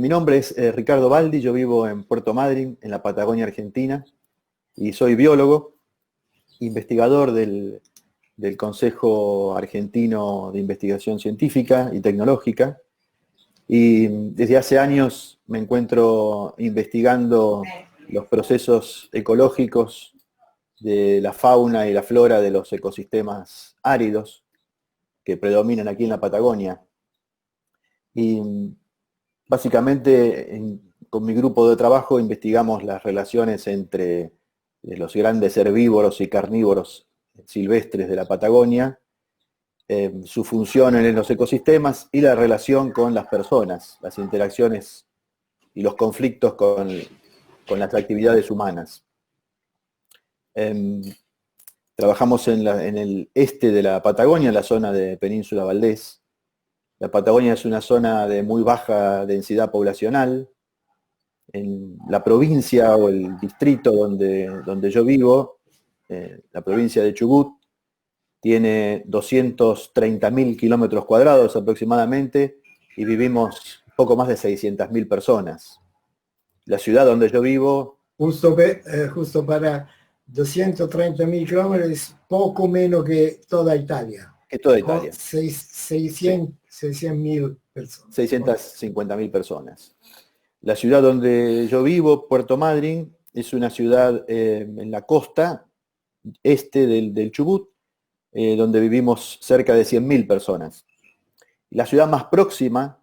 Mi nombre es Ricardo Baldi, yo vivo en Puerto Madryn, en la Patagonia Argentina, y soy biólogo, investigador del Consejo Argentino de Investigación Científica y Tecnológica, y desde hace años me encuentro investigando los procesos ecológicos de la fauna y la flora de los ecosistemas áridos que predominan aquí en la Patagonia. Y básicamente con mi grupo de trabajo investigamos las relaciones entre los grandes herbívoros y carnívoros silvestres de la Patagonia, su función en los ecosistemas y la relación con las personas, las interacciones y los conflictos con las actividades humanas. Trabajamos en el este de la Patagonia, en la zona de Península Valdés. La Patagonia es una zona de muy baja densidad poblacional. En la provincia o el distrito donde yo vivo, la provincia de Chubut, tiene 230.000 kilómetros cuadrados aproximadamente y vivimos poco más de 600.000 personas. La ciudad donde yo vivo... Justo para 230.000 kilómetros es poco menos que toda Italia. Que toda Italia. 600.000 personas. 650.000 personas. La ciudad donde yo vivo, Puerto Madryn, es una ciudad en la costa este del Chubut, donde vivimos cerca de 100.000 personas. La ciudad más próxima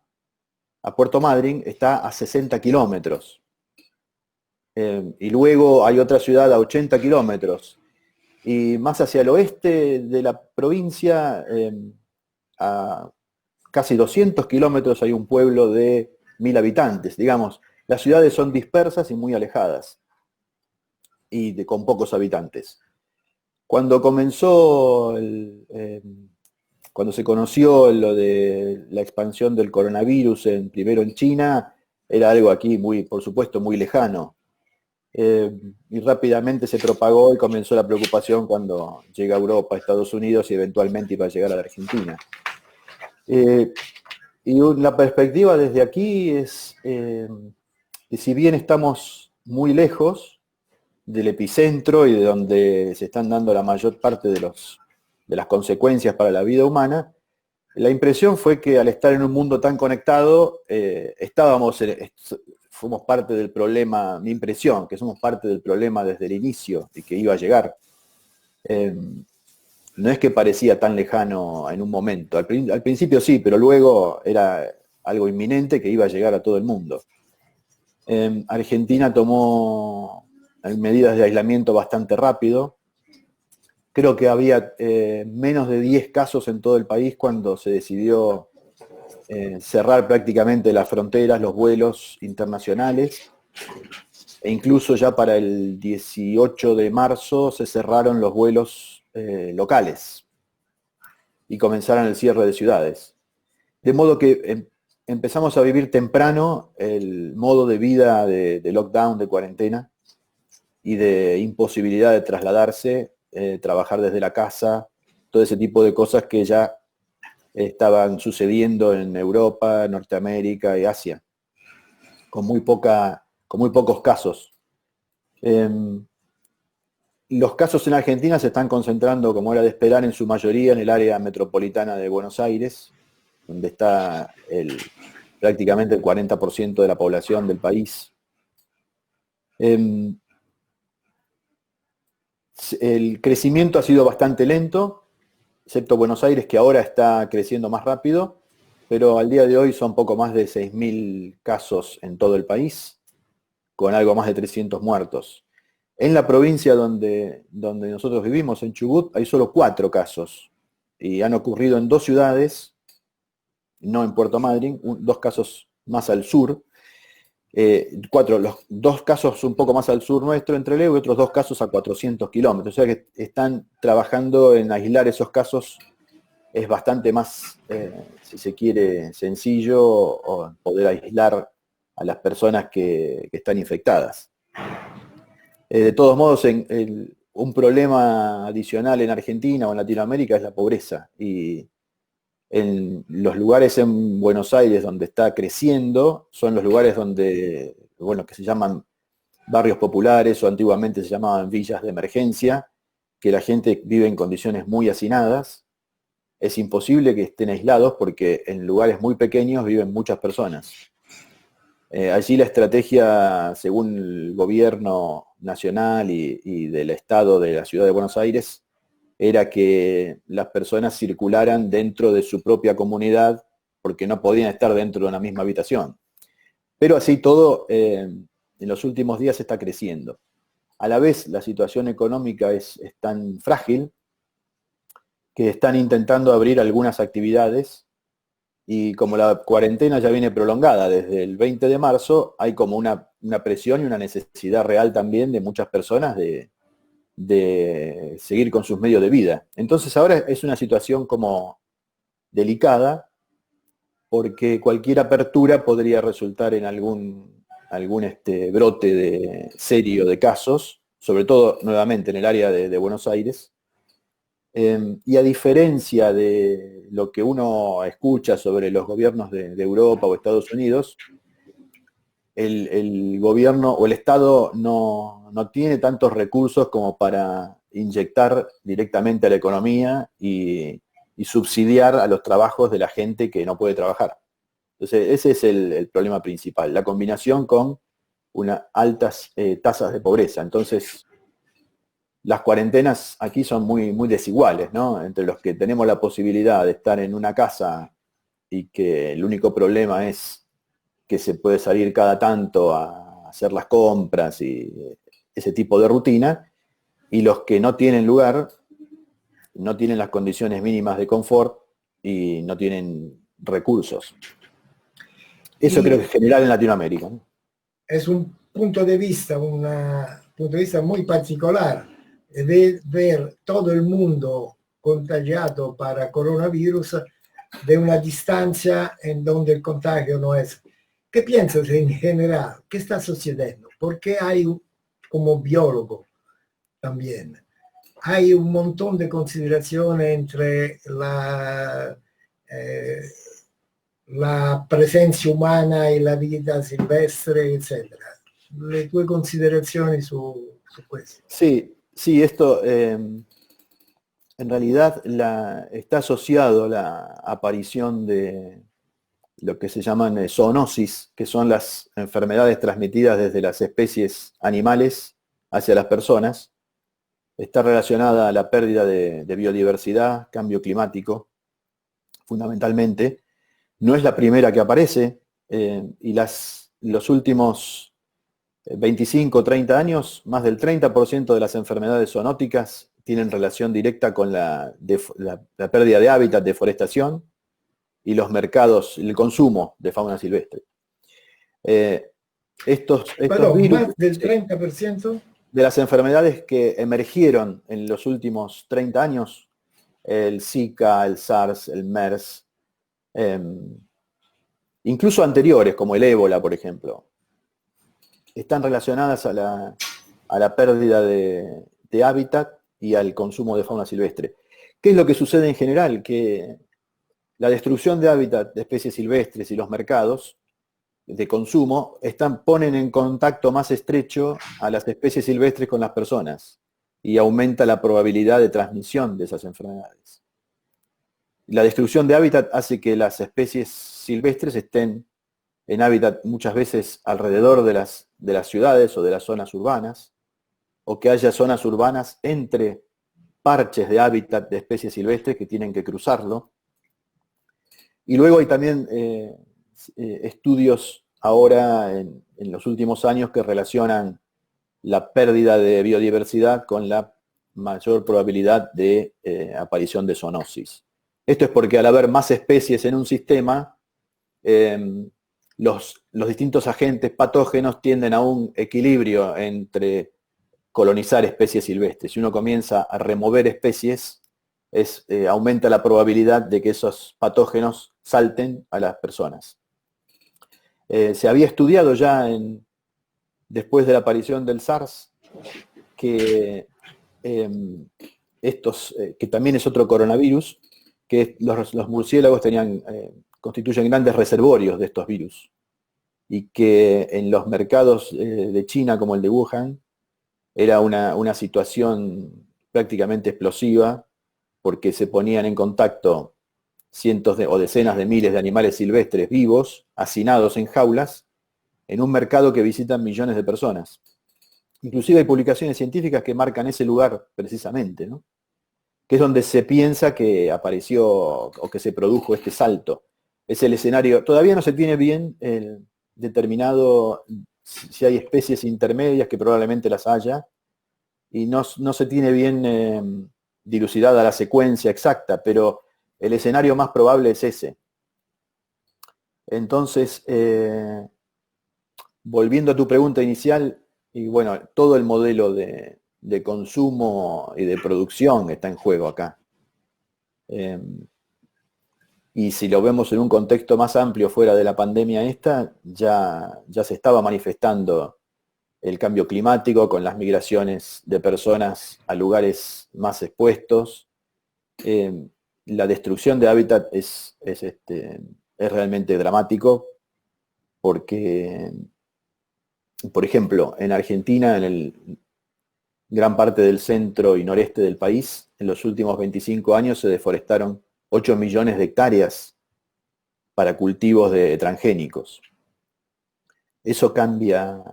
a Puerto Madryn está a 60 kilómetros. Y luego hay otra ciudad a 80 kilómetros. Y más hacia el oeste de la provincia, a casi 200 kilómetros, hay un pueblo de 1.000 habitantes. Digamos, las ciudades son dispersas y muy alejadas, y con pocos habitantes. Cuando cuando se conoció lo de la expansión del coronavirus primero en China, era algo aquí por supuesto, muy lejano. Y rápidamente se propagó y comenzó la preocupación cuando llega a Europa, a Estados Unidos y eventualmente iba a llegar a la Argentina. Y la perspectiva desde aquí es que si bien estamos muy lejos del epicentro y de donde se están dando la mayor parte de las consecuencias para la vida humana, la impresión fue que al estar en un mundo tan conectado, fuimos parte del problema, mi impresión, que somos parte del problema desde el inicio y que iba a llegar. No es que parecía tan lejano en un momento, al principio sí, pero luego era algo inminente que iba a llegar a todo el mundo. Argentina tomó medidas de aislamiento bastante rápido. Creo que había menos de 10 casos en todo el país cuando se decidió cerrar prácticamente las fronteras, los vuelos internacionales, e incluso ya para el 18 de marzo se cerraron los vuelos locales y comenzaron el cierre de ciudades. De modo que empezamos a vivir temprano el modo de vida de lockdown, de cuarentena y de imposibilidad de trasladarse, trabajar desde la casa, todo ese tipo de cosas que ya estaban sucediendo en Europa, Norteamérica y Asia, con muy pocos casos. Los casos en Argentina se están concentrando, como era de esperar, en su mayoría en el área metropolitana de Buenos Aires, donde está prácticamente el 40% de la población del país. El crecimiento ha sido bastante lento, excepto Buenos Aires, que ahora está creciendo más rápido, pero al día de hoy son poco más de 6.000 casos en todo el país, con algo más de 300 muertos. En la provincia donde nosotros vivimos, en Chubut, hay solo 4 casos, y han ocurrido en 2 ciudades, no en Puerto Madryn, 2 casos más al sur, los 2 casos un poco más al sur nuestro, entre Leo, y otros 2 casos a 400 kilómetros. O sea que están trabajando en aislar esos casos. Es bastante más, si se quiere, sencillo o poder aislar a las personas que están infectadas. De todos modos, un problema adicional en Argentina o en Latinoamérica es la pobreza. Y En los lugares en Buenos Aires donde está creciendo son los lugares donde, bueno, que se llaman barrios populares o antiguamente se llamaban villas de emergencia, que la gente vive en condiciones muy hacinadas. Es imposible que estén aislados porque en lugares muy pequeños viven muchas personas. Allí la estrategia, según el gobierno nacional y del Estado de la Ciudad de Buenos Aires, era que las personas circularan dentro de su propia comunidad porque no podían estar dentro de una misma habitación. Pero así todo, en los últimos días está creciendo. A la vez, la situación económica es tan frágil que están intentando abrir algunas actividades y como la cuarentena ya viene prolongada desde el 20 de marzo, hay como una presión y una necesidad real también de muchas personas de seguir con sus medios de vida. Entonces ahora es una situación como delicada porque cualquier apertura podría resultar en algún brote serio de casos, sobre todo nuevamente en el área de Buenos Aires. Y a diferencia de lo que uno escucha sobre los gobiernos de Europa o Estados Unidos, el gobierno o el Estado no tiene tantos recursos como para inyectar directamente a la economía y subsidiar a los trabajos de la gente que no puede trabajar. Entonces, ese es el problema principal, la combinación con unas altas tasas de pobreza. Entonces, las cuarentenas aquí son muy, muy desiguales, ¿no? Entre los que tenemos la posibilidad de estar en una casa y que el único problema es que se puede salir cada tanto a hacer las compras y ese tipo de rutina, y los que no tienen lugar, no tienen las condiciones mínimas de confort y no tienen recursos. Eso creo que es general en Latinoamérica, ¿no? Es un punto de vista, punto de vista muy particular de ver todo el mundo contagiado para coronavirus de una distancia en donde el contagio no es. ¿Qué piensas en general? ¿Qué está sucediendo? Porque hay, como biólogo también, hay un montón de consideraciones entre la presencia umana y la vida silvestre, etc. Le tue considerazioni su questo. Sí, esto en realidad está asociado a la aparición de lo que se llaman zoonosis, que son las enfermedades transmitidas desde las especies animales hacia las personas. Está relacionada a la pérdida de biodiversidad, cambio climático, fundamentalmente. No es la primera que aparece y los últimos 25 o 30 años, más del 30% de las enfermedades zoonóticas tienen relación directa con la pérdida de hábitat, deforestación y los mercados, el consumo de fauna silvestre. Estos virus, más del 30% de las enfermedades que emergieron en los últimos 30 años, el Zika, el SARS, el MERS, incluso anteriores como el ébola, por ejemplo, están relacionadas a la pérdida de hábitat y al consumo de fauna silvestre. ¿Qué es lo que sucede en general? Que la destrucción de hábitat de especies silvestres y los mercados de consumo ponen en contacto más estrecho a las especies silvestres con las personas y aumenta la probabilidad de transmisión de esas enfermedades. La destrucción de hábitat hace que las especies silvestres estén en hábitat muchas veces alrededor de las ciudades o de las zonas urbanas, o que haya zonas urbanas entre parches de hábitat de especies silvestres que tienen que cruzarlo. Y luego hay también estudios ahora en los últimos años que relacionan la pérdida de biodiversidad con la mayor probabilidad de aparición de zoonosis. Esto es porque al haber más especies en un sistema, los distintos agentes patógenos tienden a un equilibrio entre colonizar especies silvestres. Si uno comienza a remover especies, aumenta la probabilidad de que esos patógenos salten a las personas. Se había estudiado ya después de la aparición del SARS que que también es otro coronavirus, que los murciélagos constituyen grandes reservorios de estos virus, y que en los mercados de China, como el de Wuhan, era una situación prácticamente explosiva, porque se ponían en contacto cientos o decenas de miles de animales silvestres vivos, hacinados en jaulas, en un mercado que visitan millones de personas. Inclusive hay publicaciones científicas que marcan ese lugar precisamente, ¿no? Que es donde se piensa que apareció o que se produjo este salto. Es el escenario, todavía no se tiene bien determinado si hay especies intermedias, que probablemente las haya, y no se tiene bien dilucidada la secuencia exacta, pero el escenario más probable es ese. Entonces, volviendo a tu pregunta inicial, y bueno, todo el modelo de consumo y de producción está en juego acá. Y si lo vemos en un contexto más amplio fuera de la pandemia esta, ya se estaba manifestando el cambio climático con las migraciones de personas a lugares más expuestos. La destrucción de hábitat es realmente dramático, porque, por ejemplo, en Argentina, gran parte del centro y noreste del país, en los últimos 25 años se deforestaron 8 millones de hectáreas para cultivos de transgénicos. Eso cambia,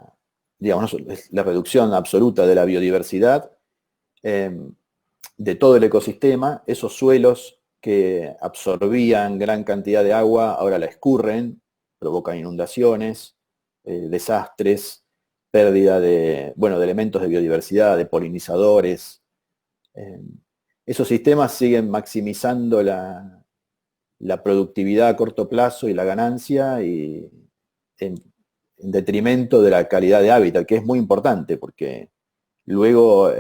digamos, es la reducción absoluta de la biodiversidad, de todo el ecosistema. Esos suelos que absorbían gran cantidad de agua ahora la escurren, provocan inundaciones, desastres, pérdida de elementos de biodiversidad, de polinizadores. Esos sistemas siguen maximizando la productividad a corto plazo y la ganancia, y en detrimento de la calidad de hábitat, que es muy importante, porque luego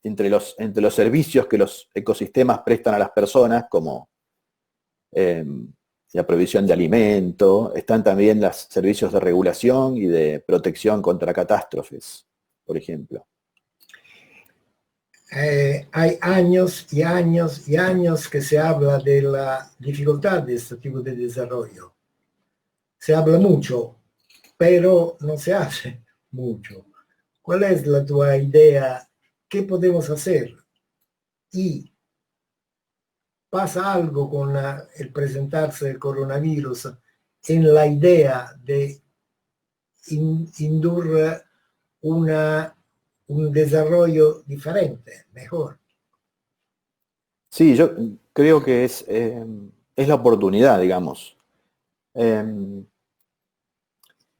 entre los servicios que los ecosistemas prestan a las personas, como la provisión de alimento, están también los servicios de regulación y de protección contra catástrofes, por ejemplo. Hay años y años y años que se habla de la dificultad de este tipo de desarrollo. Se habla mucho, pero no se hace mucho. ¿Cuál es la tua idea? ¿Qué podemos hacer? Y pasa algo con el presentarse del coronavirus en la idea de inducir un desarrollo diferente, mejor. Sí, yo creo que es la oportunidad, digamos.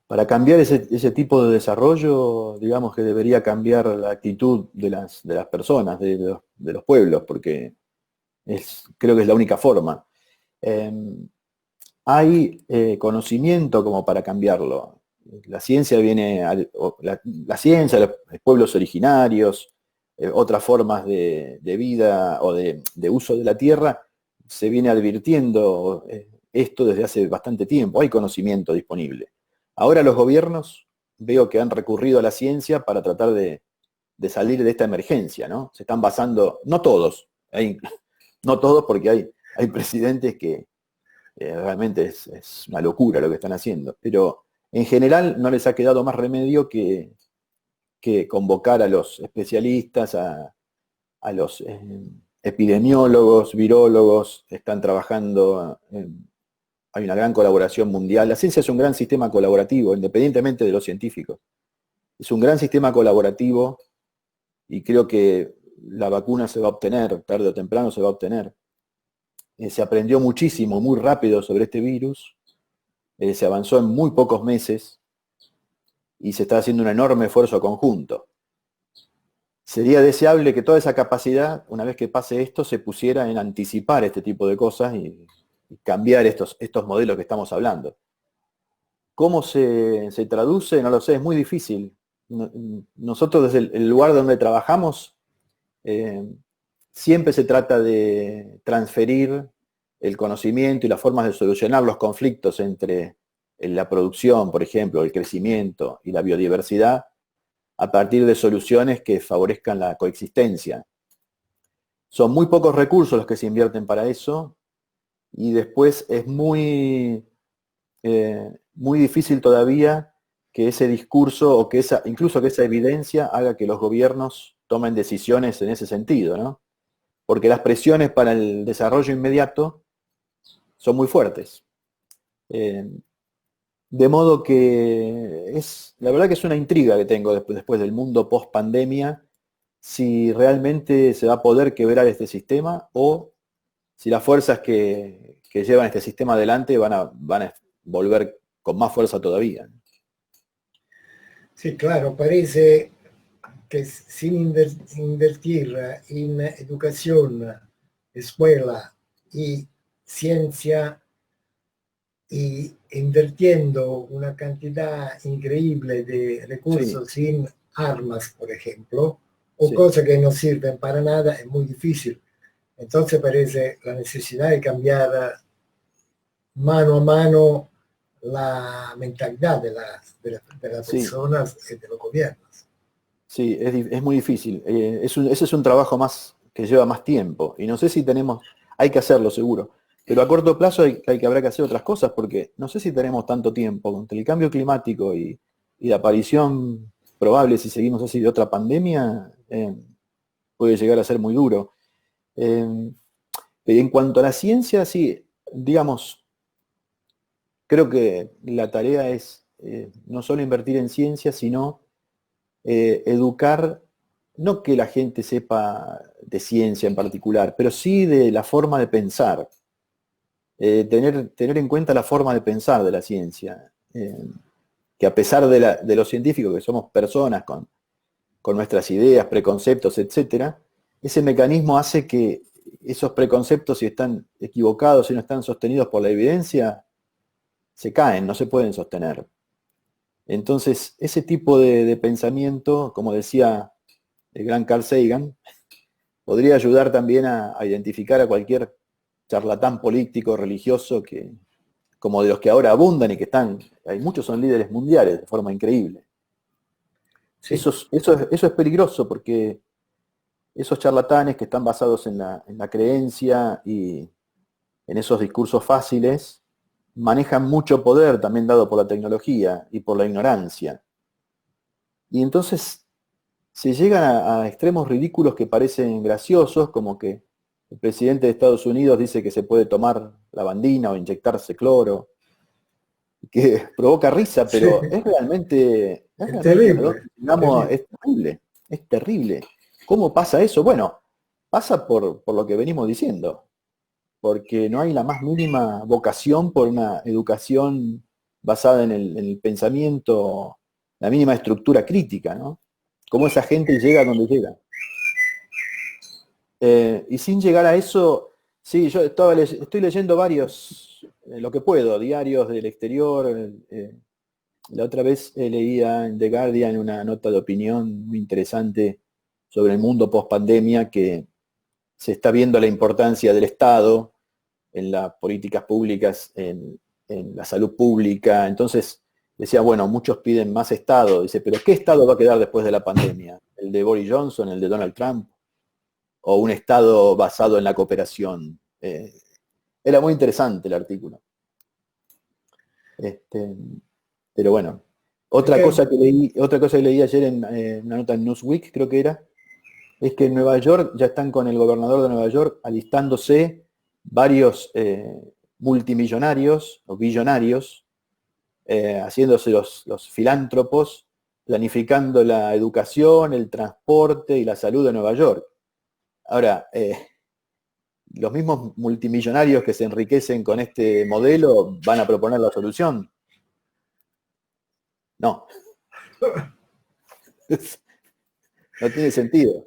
Para cambiar ese tipo de desarrollo, digamos que debería cambiar la actitud de las personas, de los pueblos, porque creo que es la única forma. Hay conocimiento como para cambiarlo. La ciencia la ciencia, los pueblos originarios, otras formas de vida o de uso de la tierra, se viene advirtiendo esto desde hace bastante tiempo. Hay conocimiento disponible. Ahora los gobiernos veo que han recurrido a la ciencia para tratar de salir de esta emergencia, ¿no? Se están basando, no todos, no todos, porque hay presidentes que realmente es una locura lo que están haciendo, pero en general no les ha quedado más remedio que convocar a los especialistas, a los epidemiólogos, virólogos. Están trabajando, hay una gran colaboración mundial. La ciencia es un gran sistema colaborativo, independientemente de los científicos. Es un gran sistema colaborativo, y creo que la vacuna se va a obtener, tarde o temprano se va a obtener. Se aprendió muchísimo, muy rápido sobre este virus, se avanzó en muy pocos meses, y se está haciendo un enorme esfuerzo conjunto. Sería deseable que toda esa capacidad, una vez que pase esto, se pusiera en anticipar este tipo de cosas y cambiar estos modelos que estamos hablando. ¿Cómo se traduce? No lo sé, es muy difícil. Nosotros desde el lugar donde trabajamos, siempre se trata de transferir el conocimiento y las formas de solucionar los conflictos entre la producción, por ejemplo, el crecimiento y la biodiversidad, a partir de soluciones que favorezcan la coexistencia. Son muy pocos recursos los que se invierten para eso, y después es muy difícil todavía que ese discurso o que incluso que esa evidencia haga que los gobiernos tomen decisiones en ese sentido, ¿no? Porque las presiones para el desarrollo inmediato son muy fuertes. De modo que la verdad que es una intriga que tengo después del mundo post pandemia, si realmente se va a poder quebrar este sistema o si las fuerzas que llevan este sistema adelante van a volver con más fuerza todavía. Sí, claro, parece que sin invertir en educación, escuela y ciencia, y invirtiendo una cantidad increíble de Sí, recursos en armas, por ejemplo, o sí, cosas que no sirven para nada, es muy difícil. Entonces parece la necesidad de cambiar mano a mano la mentalidad de las sí, personas y de los gobiernos. sí, es muy difícil. Ese es un trabajo más que lleva más tiempo. Y no sé si hay que hacerlo seguro. Pero a corto plazo habrá que hacer otras cosas porque no sé si tenemos tanto tiempo. Contra el cambio climático y la aparición probable, si seguimos así, de otra pandemia, puede llegar a ser muy duro. Eh, en cuanto a la ciencia, sí, digamos, creo que la tarea es no solo invertir en ciencia, sino educar, no que la gente sepa de ciencia en particular, pero sí de la forma de pensar, tener en cuenta la forma de pensar de la ciencia, que a pesar de los científicos, que somos personas con nuestras ideas, preconceptos, etcétera, ese mecanismo hace que esos preconceptos, si están equivocados, si no están sostenidos por la evidencia, se caen, no se pueden sostener. Entonces, ese tipo de pensamiento, como decía el gran Carl Sagan, podría ayudar también a identificar a cualquier charlatán político, religioso, como de los que ahora abundan y que hay muchos son líderes mundiales de forma increíble. Sí, Eso es peligroso porque esos charlatanes que están basados en la creencia y en esos discursos fáciles, manejan mucho poder también dado por la tecnología y por la ignorancia. Y entonces se llegan a extremos ridículos que parecen graciosos, como que el presidente de Estados Unidos dice que se puede tomar lavandina o inyectarse cloro, que provoca risa, sí, pero es es realmente a dónde terrible, llegamos, terrible. es terrible. ¿Cómo pasa eso? Bueno, pasa por lo que venimos diciendo, porque no hay la más mínima vocación por una educación basada en el pensamiento, la mínima estructura crítica, ¿no? Cómo esa gente llega a donde llega. Y sin llegar a eso, sí, yo estoy leyendo varios, lo que puedo, diarios del exterior. La otra vez leía en The Guardian una nota de opinión muy interesante sobre el mundo post pandemia, que se está viendo la importancia del Estado en las políticas públicas, en la salud pública. Entonces decía, bueno, muchos piden más Estado. Dice, pero ¿qué Estado va a quedar después de la pandemia? ¿El de Boris Johnson, el de Donald Trump? ¿O un Estado basado en la cooperación? Era muy interesante el artículo. Este, pero bueno, Es que, otra cosa que leí ayer en una nota en Newsweek, creo que era, es que en Nueva York ya están con el gobernador de Nueva York alistándose varios multimillonarios o billonarios, haciéndose los filántropos, planificando la educación, el transporte y la salud de Nueva York. Ahora, los mismos multimillonarios que se enriquecen con este modelo van a proponer la solución. No, no tiene sentido.